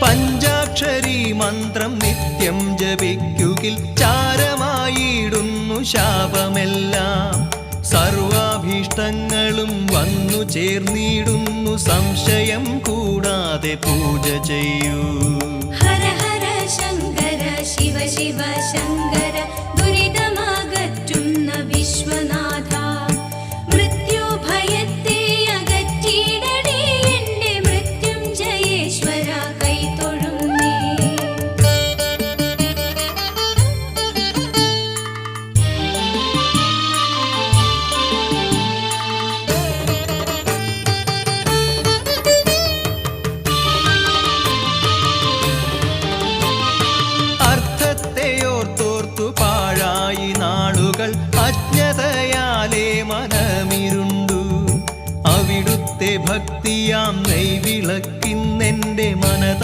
പഞ്ചാക്ഷരി മന്ത്രം നിത്യം ജപിക്കുകിൽ ചാരമായിടുന്നു ശാപമെല്ലാം. സർവാഭീഷ്ടങ്ങളും വന്നു ചേർന്നിടുന്നു, സംശയം കൂടാതെ പൂജ ചെയ്യൂ. ഹര ഹര ശങ്കര ശിവ ശിവ ശങ്കര ദുരിതമകറ്റുന്ന വിശ്വനാഥ. മൃത്യുഭയത്തെ അകറ്റിയിടണേ എന്റെ മൃത്യുഞ്ജയേശ്വര കൈതൊഴുന്നേ. അർത്ഥത്തെയോർത്തോർത്തു പാഴായി നാളുകൾ, അജ്ഞതയാലേ മനമിരുണ്ടു. അവിടുത്തെ ഭക്തിയാം നെയ്വിളക്കിന്നെന്റെ മനത